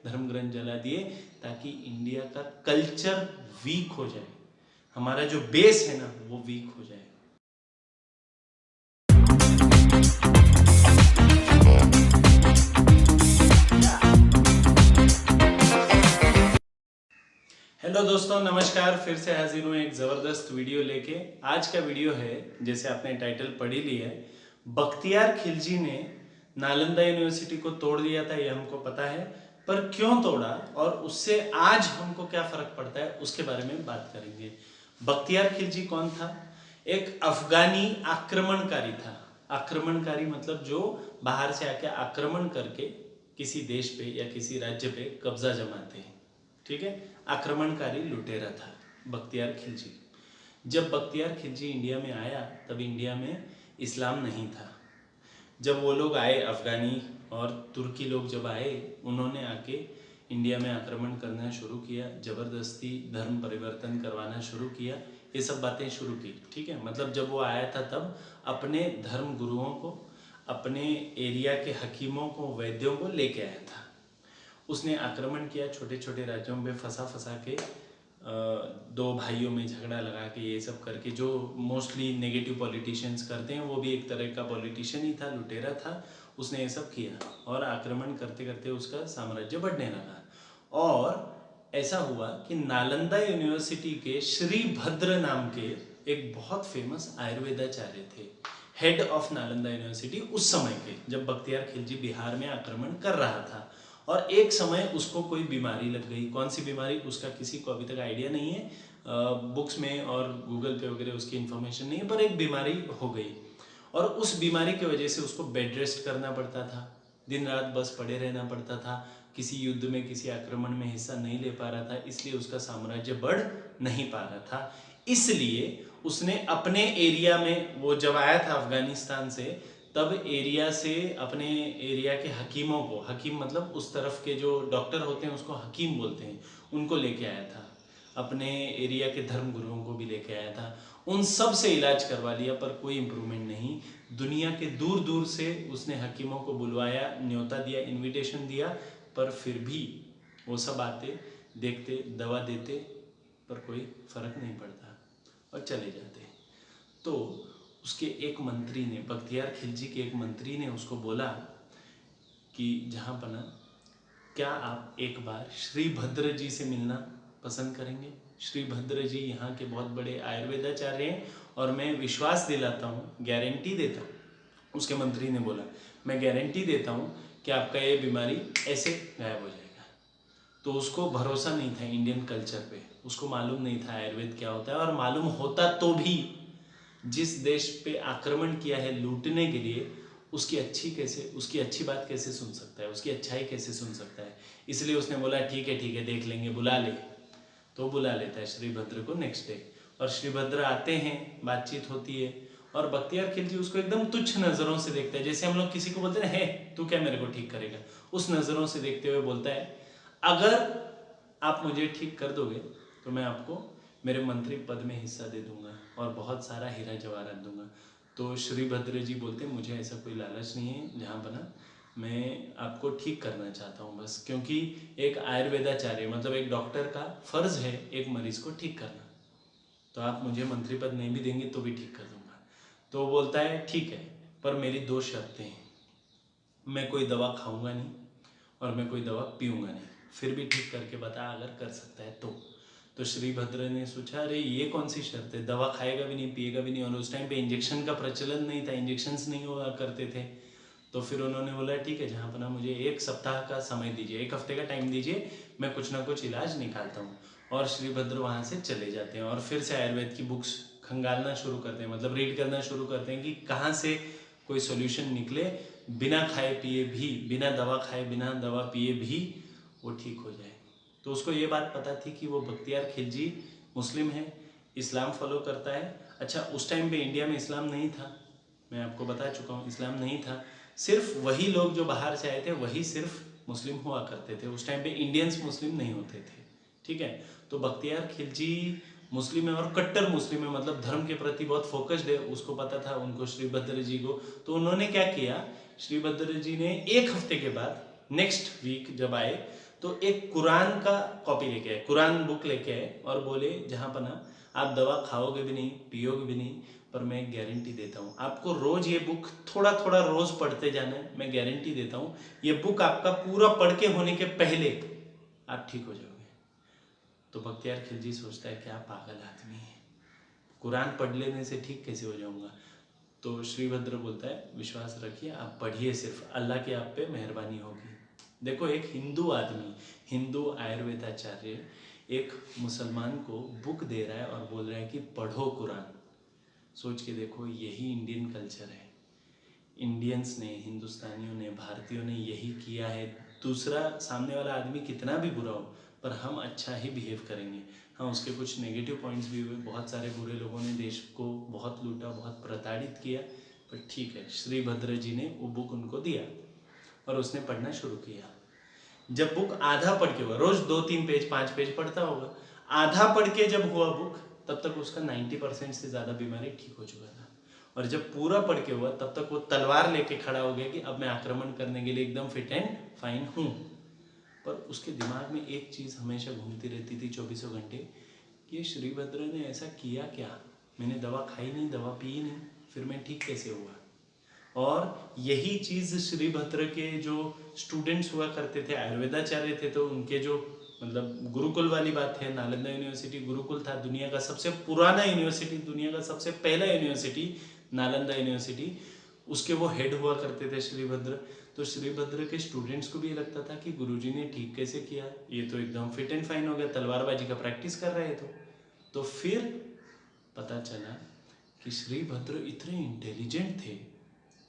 धर्म ग्रंथ जला दिए ताकि इंडिया का कल्चर वीक हो जाए, हमारा जो बेस है ना वो वीक हो जाए। हेलो दोस्तों, नमस्कार। फिर से हाजिर हूँ एक ज़बरदस्त वीडियो लेके। आज का वीडियो है, जैसे आपने टाइटल पढ़ ही लिया है, बख्तियार खिलजी ने नालंदा यूनिवर्सिटी को तोड़ दिया था, ये हमको पता है, पर क्यों तोड़ा और उससे आज हमको क्या फ़र्क पड़ता है उसके बारे में बात करेंगे। बख्तियार खिलजी कौन था? एक अफगानी आक्रमणकारी था। आक्रमणकारी मतलब जो बाहर से आके आक्रमण करके किसी देश पे या किसी राज्य पे कब्जा जमाते हैं, ठीक है। आक्रमणकारी लुटेरा था बख्तियार खिलजी। जब बख्तियार खिलजी इंडिया में आया तब इंडिया में इस्लाम नहीं था। जब वो लोग आए, अफगानी और तुर्की लोग जब आए, उन्होंने आके इंडिया में आक्रमण करना शुरू किया, ज़बरदस्ती धर्म परिवर्तन करवाना शुरू किया, ये सब बातें शुरू की, ठीक है। मतलब जब वो आया था तब अपने धर्म गुरुओं को, अपने एरिया के हकीमों को, वैद्यों को लेके आया था। उसने आक्रमण किया, छोटे छोटे राज्यों में फंसा फंसा के, दो भाइयों में झगड़ा लगा के, ये सब करके, जो मोस्टली नेगेटिव पॉलिटिशियंस करते हैं, वो भी एक तरह का पॉलिटिशियन ही था, लुटेरा था। उसने ये सब किया और आक्रमण करते करते उसका साम्राज्य बढ़ने लगा। और ऐसा हुआ कि नालंदा यूनिवर्सिटी के श्री भद्र नाम के एक बहुत फेमस आयुर्वेदाचार्य थे, हेड ऑफ नालंदा यूनिवर्सिटी उस समय के, जब बख्तियार खिलजी बिहार में आक्रमण कर रहा था। और एक समय उसको कोई बीमारी लग गई। कौन सी बीमारी, उसका किसी को अभी तक आइडिया नहीं है, बुक्स में और गूगल पे वगैरह उसकी इन्फॉर्मेशन नहीं है, पर एक बीमारी हो गई और उस बीमारी की वजह से उसको बेड रेस्ट करना पड़ता था, दिन रात बस पड़े रहना पड़ता था, किसी युद्ध में, किसी आक्रमण में हिस्सा नहीं ले पा रहा था, इसलिए उसका साम्राज्य बढ़ नहीं पा रहा था। इसलिए उसने अपने एरिया में, वो जब आया था अफगानिस्तान से, तब एरिया से, अपने एरिया के हकीमों को, हकीम मतलब उस तरफ के जो डॉक्टर होते हैं उसको हकीम बोलते हैं, उनको लेके आया था। अपने एरिया के धर्म गुरुओं को भी लेके आया था। उन सब से इलाज करवा लिया पर कोई इम्प्रूवमेंट नहीं। दुनिया के दूर दूर से उसने हकीमों को बुलवाया, न्योता दिया, इनविटेशन दिया, पर फिर भी वो सब आते, देखते, दवा देते, पर कोई फर्क नहीं पड़ता और चले जाते। तो उसके एक मंत्री ने, बख्तियार खिलजी के एक मंत्री ने उसको बोला कि जहाँ पना, क्या आप एक बार श्री भद्र जी से मिलना पसंद करेंगे? श्री भद्र जी यहाँ के बहुत बड़े आयुर्वेदाचार्य हैं और मैं विश्वास दिलाता हूँ, गारंटी देता हूँ, उसके मंत्री ने बोला, मैं गारंटी देता हूँ कि आपका ये बीमारी ऐसे गायब हो जाएगा। तो उसको भरोसा नहीं था इंडियन कल्चर पे, उसको मालूम नहीं था आयुर्वेद क्या होता है, और मालूम होता तो भी जिस देश पे आक्रमण किया है लूटने के लिए, उसकी अच्छी बात कैसे सुन सकता है, उसकी अच्छाई कैसे सुन सकता है। इसलिए उसने बोला ठीक है देख लेंगे, बुला ले। तो बुला लेता है श्रीभद्र को नेक्स्ट डे, और श्रीभद्र आते हैं, बातचीत होती है, और बख्तियार खिलजी उसको एकदम तुच्छ नज़रों से देखता है, जैसे हम लोग किसी को बोलते हैं, तू क्या मेरे को ठीक करेगा, उस नज़रों से देखते हुए बोलता है, अगर आप मुझे ठीक कर दोगे तो मैं आपको मेरे मंत्री पद में हिस्सा दे दूंगा और बहुत सारा हीरा जवाहरात दूंगा। तो श्रीभद्र जी बोलते हैं, मुझे ऐसा कोई लालच नहीं है जहाँ बना, मैं आपको ठीक करना चाहता हूँ बस, क्योंकि एक आयुर्वेदाचार्य मतलब एक डॉक्टर का फर्ज है एक मरीज को ठीक करना, तो आप मुझे मंत्री पद नहीं भी देंगे तो भी ठीक कर दूंगा। तो वो बोलता है ठीक है, पर मेरी दो शर्तें हैं, मैं कोई दवा खाऊंगा नहीं और मैं कोई दवा पीऊंगा नहीं, फिर भी ठीक करके बता अगर कर सकता है तो श्रीभद्र ने सोचा, अरे ये कौन सी शर्त है, दवा खाएगा भी नहीं, पिएगा भी नहीं, और उस टाइम पे इंजेक्शन का प्रचलन नहीं था, इंजेक्शन्स नहीं हुआ करते थे। तो फिर उन्होंने बोला ठीक है, जहाँ पना मुझे एक सप्ताह का समय दीजिए, एक हफ्ते का टाइम दीजिए, मैं कुछ ना कुछ इलाज निकालता हूँ। और श्रीभद्र वहाँ से चले जाते हैं और फिर से आयुर्वेद की बुक्स खंगालना शुरू करते हैं, मतलब रीड करना शुरू करते हैं कि कहाँ से कोई सोल्यूशन निकले, बिना खाए पिए भी, बिना दवा खाए, बिना दवा पिए भी वो ठीक हो जाए। तो उसको ये बात पता थी कि वो बख्तियार खिलजी मुस्लिम है, इस्लाम फॉलो करता है। अच्छा, उस टाइम पे इंडिया में इस्लाम नहीं था, मैं आपको बता चुका हूँ, इस्लाम नहीं था, सिर्फ वही लोग जो बाहर से आए थे वही सिर्फ मुस्लिम हुआ करते थे, उस टाइम पे इंडियंस मुस्लिम नहीं होते थे, ठीक है। तो बख्तियार खिलजी मुस्लिम है और कट्टर मुस्लिम है, मतलब धर्म के प्रति बहुत फोकस्ड है, उसको पता था उनको, श्रीभद्र जी को। तो उन्होंने क्या किया, श्रीभद्र जी ने एक हफ्ते के बाद, नेक्स्ट वीक जब आए, तो एक कुरान का कॉपी लेके आए, कुरान बुक लेके आए और बोले जहाँ पना आप दवा खाओगे भी नहीं, पियोगे भी नहीं, पर मैं एक गारंटी देता हूँ आपको, रोज ये बुक थोड़ा थोड़ा रोज पढ़ते जाना है। मैं गारंटी देता हूँ ये बुक आपका पूरा पढ़ के होने के पहले आप ठीक हो जाओगे। तो बख्तियार खिलजी सोचता है क्या पागल आदमी है, कुरान पढ़ लेने से ठीक कैसे हो जाऊंगा। तो श्रीभद्र बोलता है विश्वास रखिए, आप पढ़िए, सिर्फ अल्लाह की आप पे मेहरबानी होगी। देखो एक हिंदू आदमी, हिंदू आयुर्वेदाचार्य एक मुसलमान को बुक दे रहा है और बोल रहा है कि पढ़ो कुरान। सोच के देखो, यही इंडियन कल्चर है। इंडियंस ने, हिंदुस्तानियों ने, भारतीयों ने यही किया है। दूसरा सामने वाला आदमी कितना भी बुरा हो, पर हम अच्छा ही बिहेव करेंगे। हाँ, उसके कुछ नेगेटिव पॉइंट्स भी हुए, बहुत सारे बुरे लोगों ने देश को बहुत लूटा, बहुत प्रताड़ित किया, पर ठीक है, श्रीभद्र जी ने वो बुक उनको दिया और उसने पढ़ना शुरू किया। जब बुक आधा पढ़ के हुआ, रोज 2-3 पेज 5 पेज पढ़ता होगा, आधा पढ़ के जब हुआ बुक, तब तक उसका 90% से ज़्यादा बीमारी ठीक हो चुका था। और जब पूरा पढ़ के हुआ, तब तक वो तलवार लेके खड़ा हो गया कि अब मैं आक्रमण करने के लिए एकदम फिट एंड फाइन हूँ। पर उसके दिमाग में एक चीज़ हमेशा घूमती रहती थी 24 घंटे, कि श्रीभद्र ने ऐसा किया क्या, मैंने दवा खाई नहीं, दवा पी नहीं, फिर मैं ठीक कैसे हुआ। और यही चीज़ श्रीभद्र के जो स्टूडेंट्स हुआ करते थे, आयुर्वेदाचार्य थे, तो उनके जो मतलब गुरुकुल वाली बात है, नालंदा यूनिवर्सिटी गुरुकुल था, दुनिया का सबसे पुराना यूनिवर्सिटी, दुनिया का सबसे पहला यूनिवर्सिटी नालंदा यूनिवर्सिटी, उसके वो हेड हुआ करते थे श्रीभद्र। तो श्रीभद्र के स्टूडेंट्स को भी ये लगता था कि गुरुजी ने ठीक कैसे किया, ये तो एकदम फिट एंड फाइन हो गया, तलवारबाजी का प्रैक्टिस कर रहे थे। तो फिर पता चला कि श्रीभद्र इतने इंटेलिजेंट थे,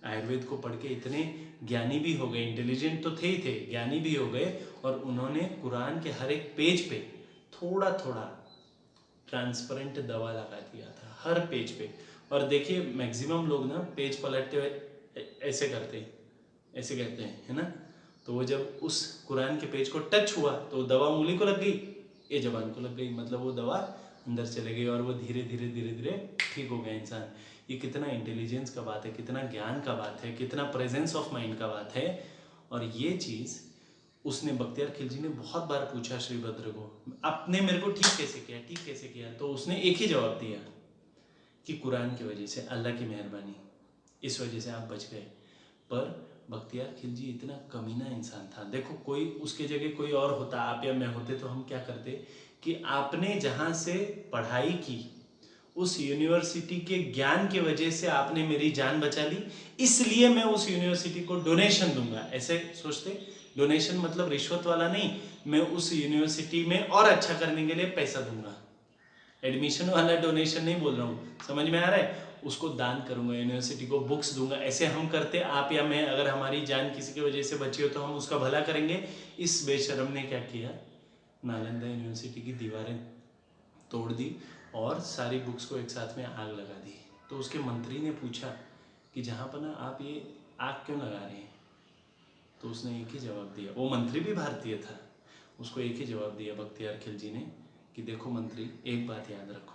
आयुर्वेद को पढ़ के इतने ज्ञानी भी हो गए, इंटेलिजेंट तो थे ही थे, ज्ञानी भी हो गए, और उन्होंने कुरान के हर एक पेज पे थोड़ा थोड़ा ट्रांसपेरेंट दवा लगा दिया था, हर पेज पे। और देखिए मैक्सिमम लोग ना पेज पलटते हुए ऐसे करते हैं, ऐसे कहते हैं, है ना। तो वो जब उस कुरान के पेज को टच हुआ तो दवा उंगली को लग गई, ये जबान को लग गई, मतलब वो दवा अंदर चले गई और वो धीरे धीरे धीरे धीरे ठीक हो गया इंसान। ये कितना इंटेलिजेंस का बात है, कितना ज्ञान का बात है, कितना प्रेजेंस ऑफ माइंड का बात है। और ये चीज़ उसने, बख्तियार खिलजी ने बहुत बार पूछा श्रीभद्र को, आपने मेरे को ठीक कैसे किया, ठीक कैसे किया। तो उसने एक ही जवाब दिया कि कुरान की वजह से, अल्लाह की मेहरबानी, इस वजह से आप बच गए। पर बख्तियार खिलजी इतना कमीना इंसान था। देखो कोई उसके जगह कोई और होता, आप या मैं होते, तो हम क्या करते कि आपने जहाँ से पढ़ाई की उस यूनिवर्सिटी के ज्ञान की वजह से आपने मेरी जान बचा ली, इसलिए मैं उस यूनिवर्सिटी को डोनेशन दूंगा, ऐसे सोचते। डोनेशन मतलब रिश्वत वाला नहीं, मैं उस यूनिवर्सिटी में और अच्छा करने के लिए पैसा दूंगा, एडमिशन वाला डोनेशन नहीं बोल रहा हूँ, समझ में आ रहा है। उसको दान करूंगा, यूनिवर्सिटी को बुक्स दूंगा, ऐसे हम करते। आप या मैं, अगर हमारी जान किसी की वजह से बची हो तो हम उसका भला करेंगे। इस बेशरम ने क्या किया, नालंदा यूनिवर्सिटी की दीवारें तोड़ दी और सारी बुक्स को एक साथ में आग लगा दी। तो उसके मंत्री ने पूछा कि जहाँ पर ना आप ये आग क्यों लगा रहे हैं। तो उसने एक ही जवाब दिया, वो मंत्री भी भारतीय था, उसको एक ही जवाब दिया बख्तियार खिलजी ने कि देखो मंत्री, एक बात याद रखो,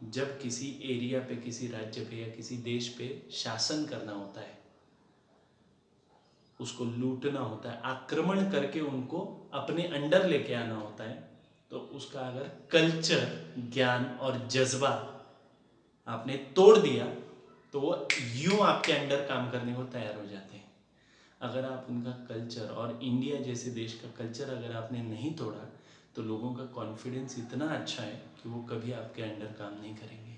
जब किसी एरिया पे, किसी राज्य पे या किसी देश पे शासन करना होता है, उसको लूटना होता है, आक्रमण करके उनको अपने अंडर लेके आना होता है, तो उसका अगर कल्चर, ज्ञान और जज्बा आपने तोड़ दिया तो वो यूं आपके अंडर काम करने को तैयार हो जाते हैं। अगर आप उनका कल्चर और इंडिया जैसे देश का कल्चर अगर आपने नहीं तोड़ा, तो लोगों का कॉन्फिडेंस इतना अच्छा है कि वो कभी आपके अंडर काम नहीं करेंगे।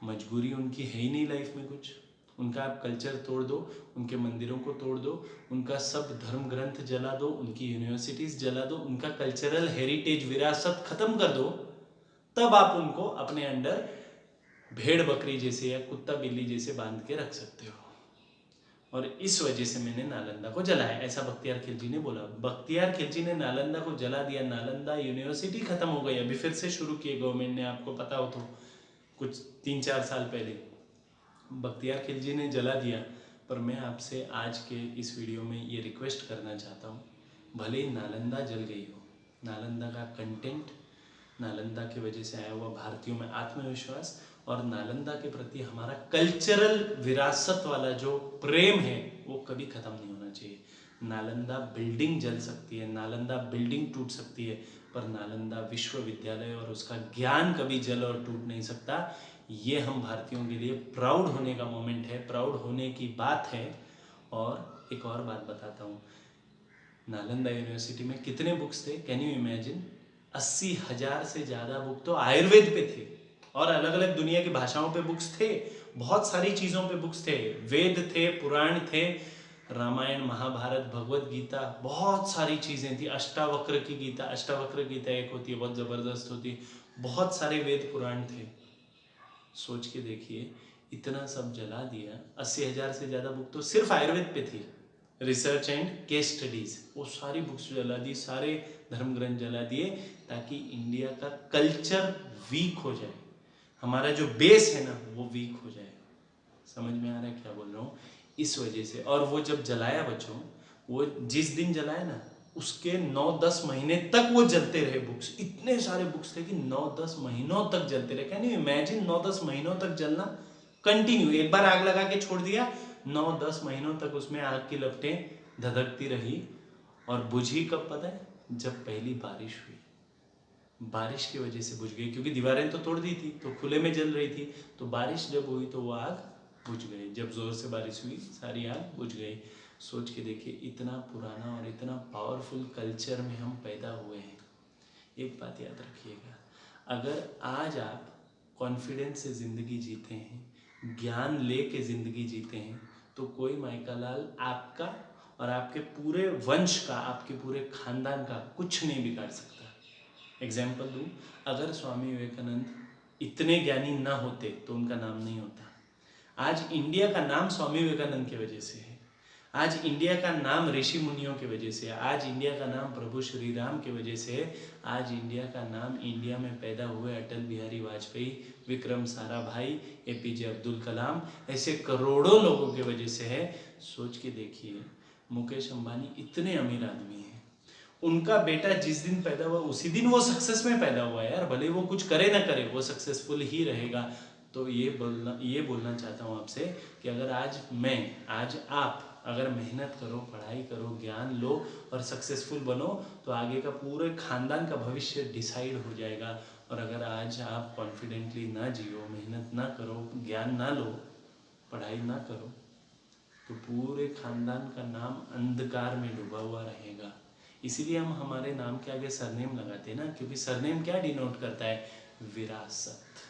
मजबूरी उनकी है ही नहीं लाइफ में कुछ, उनका आप कल्चर तोड़ दो, उनके मंदिरों को तोड़ दो, उनका सब धर्म ग्रंथ जला दो, उनकी यूनिवर्सिटीज़ जला दो, उनका कल्चरल हेरिटेज, विरासत खत्म कर दो, तब आप उनको अपने अंडर भेड़ बकरी जैसे या कुत्ता बिल्ली जैसे बांध के रख सकते हो। और इस वजह से मैंने नालंदा को जलाया, ऐसा बख्तियार खिलजी ने बोला। बख्तियार खिलजी ने नालंदा को जला दिया, नालंदा यूनिवर्सिटी खत्म हो गई, अभी फिर से शुरू किए गवर्नमेंट ने, आपको पता हो तो, कुछ 3-4 साल पहले बख्तियार खिलजी ने जला दिया। पर मैं आपसे आज के इस वीडियो में ये रिक्वेस्ट करना चाहता हूँ, भले ही नालंदा जल गई हो, नालंदा का कंटेंट, नालंदा की वजह से आया हुआ भारतीयों में आत्मविश्वास और नालंदा के प्रति हमारा कल्चरल विरासत वाला जो प्रेम है, वो कभी खत्म नहीं होना चाहिए। नालंदा बिल्डिंग जल सकती है, नालंदा बिल्डिंग टूट सकती है, पर नालंदा विश्वविद्यालय और उसका ज्ञान कभी जल और टूट नहीं सकता। ये हम भारतीयों के लिए प्राउड होने का मोमेंट है, प्राउड होने की बात है। और एक और बात बताता हूँ, नालंदा यूनिवर्सिटी में कितने बुक्स थे, कैन यू इमेजिन? 80,000 से ज़्यादा बुक तो आयुर्वेद पे थे, और अलग अलग दुनिया की भाषाओं पे बुक्स थे, बहुत सारी चीज़ों पे बुक्स थे, वेद थे, पुराण थे, रामायण, महाभारत, भगवत गीता, बहुत सारी चीज़ें थी, अष्टावक्र की गीता, अष्टावक्र गीता एक होती है, बहुत ज़बरदस्त होती है, बहुत सारे वेद पुराण थे। सोच के देखिए, इतना सब जला दिया। 80,000 से ज़्यादा बुक तो सिर्फ आयुर्वेद पे थी, रिसर्च एंड केस स्टडीज, वो सारी बुक्स जला दी, सारे धर्म ग्रंथ जला दिए, ताकि इंडिया का कल्चर वीक हो जाए, हमारा जो बेस है ना वो वीक हो जाए। समझ में आ रहा है क्या बोल रहा हूँ? इस वजह से। और वो जब जलाया बच्चों, वो जिस दिन जलाया ना, उसके 9-10 महीने तक वो जलते रहे बुक्स, इतने सारे बुक्स थे कि 9-10 महीनों तक जलते रहे। कैन यू इमेजिन 9-10 महीनों तक जलना कंटिन्यू? एक बार आग लगा के छोड़ दिया, 9-10 महीनों तक उसमें आग की लपटें धधकती रही। और बुझी कब पता है? जब पहली बारिश हुई, बारिश की वजह से बुझ गई, क्योंकि दीवारें तो तोड़ दी थी, तो खुले में जल रही थी, तो बारिश जब हुई तो वो आग बुझ गई। जब जोर से बारिश हुई सारी आग बुझ गई। सोच के देखिए, इतना पुराना और इतना पावरफुल कल्चर में हम पैदा हुए हैं। एक बात याद रखिएगा, अगर आज आप कॉन्फिडेंस से ज़िंदगी जीते हैं, ज्ञान ले के ज़िंदगी जीते हैं, तो कोई माइका लाल आपका और आपके पूरे वंश का, आपके पूरे खानदान का कुछ नहीं बिगाड़ सकता। एग्जाम्पल दूँ, अगर स्वामी विवेकानंद इतने ज्ञानी ना होते तो उनका नाम नहीं होता। आज इंडिया का नाम स्वामी विवेकानंद की वजह से है, आज इंडिया का नाम ऋषि मुनियों की वजह से है, आज इंडिया का नाम प्रभु श्री राम की वजह से है, आज इंडिया का नाम इंडिया में पैदा हुए अटल बिहारी वाजपेयी, विक्रम साराभाई, एपीजे अब्दुल कलाम, ऐसे करोड़ों लोगों की वजह से है। सोच के देखिए, मुकेश अंबानी इतने अमीर आदमी हैं, उनका बेटा जिस दिन पैदा हुआ उसी दिन वो सक्सेस में पैदा हुआ यार, भले वो कुछ करे ना करे वो सक्सेसफुल ही रहेगा। तो ये बोलना चाहता हूँ आपसे कि अगर आज आप अगर मेहनत करो, पढ़ाई करो, ज्ञान लो और सक्सेसफुल बनो, तो आगे का पूरे खानदान का भविष्य डिसाइड हो जाएगा। और अगर आज आप कॉन्फिडेंटली ना जियो, मेहनत ना करो, ज्ञान ना लो, पढ़ाई ना करो, तो पूरे खानदान का नाम अंधकार में डूबा हुआ रहेगा। इसीलिए हम हमारे नाम के आगे सरनेम लगाते हैं ना, क्योंकि सरनेम क्या डिनोट करता है? विरासत।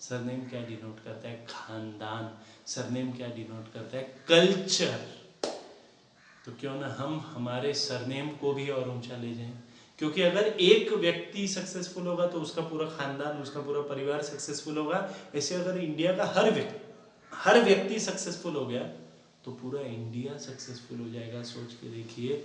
सरनेम क्या डिनोट करता है? खानदान। सरनेम क्या डिनोट करता है? कल्चर। तो क्यों ना हम हमारे सरनेम को भी और ऊंचा ले जाएं, क्योंकि अगर एक व्यक्ति सक्सेसफुल होगा तो उसका पूरा खानदान, उसका पूरा परिवार सक्सेसफुल होगा। ऐसे अगर इंडिया का हर व्यक्ति सक्सेसफुल हो गया तो पूरा इंडिया सक्सेसफुल हो जाएगा। सोच के देखिए,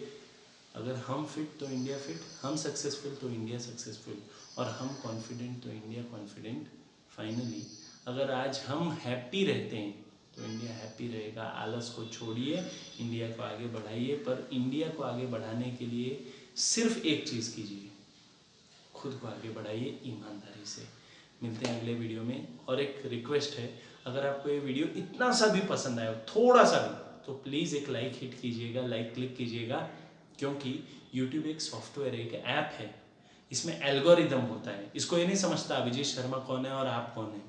अगर हम फिट तो इंडिया फिट, हम सक्सेसफुल तो इंडिया सक्सेसफुल, और हम कॉन्फिडेंट तो इंडिया कॉन्फिडेंट। फाइनली, अगर आज हम हैप्पी रहते हैं तो इंडिया हैप्पी रहेगा। आलस को छोड़िए, इंडिया को आगे बढ़ाइए। पर इंडिया को आगे बढ़ाने के लिए सिर्फ एक चीज़ कीजिए, खुद को आगे बढ़ाइए ईमानदारी से। मिलते हैं अगले वीडियो में। और एक रिक्वेस्ट है, अगर आपको ये वीडियो इतना सा भी पसंद आया, थोड़ा सा भी, तो प्लीज़ एक लाइक हिट कीजिएगा, लाइक क्लिक कीजिएगा, क्योंकि YouTube एक सॉफ्टवेयर है, एक ऐप है, इसमें एल्गोरिदम होता है। इसको ये नहीं समझता अभिजीत शर्मा कौन है और आप कौन है,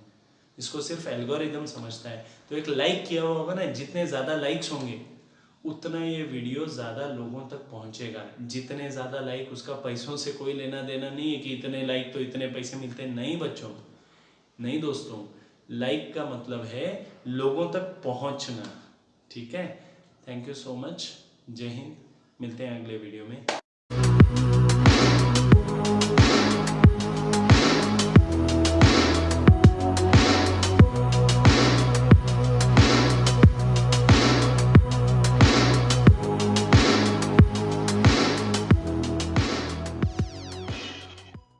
इसको सिर्फ एल्गोरिदम समझता है। तो एक लाइक किया हुआ होगा ना, जितने ज़्यादा लाइक्स होंगे उतना ये वीडियो ज़्यादा लोगों तक पहुंचेगा। जितने ज़्यादा लाइक, उसका पैसों से कोई लेना देना नहीं है कि इतने लाइक तो इतने पैसे मिलते हैं। नहीं बच्चों, नहीं दोस्तों, लाइक का मतलब है लोगों तक पहुंचना। ठीक है, थैंक यू सो मच, जय हिंद। मिलते हैं अगले वीडियो में।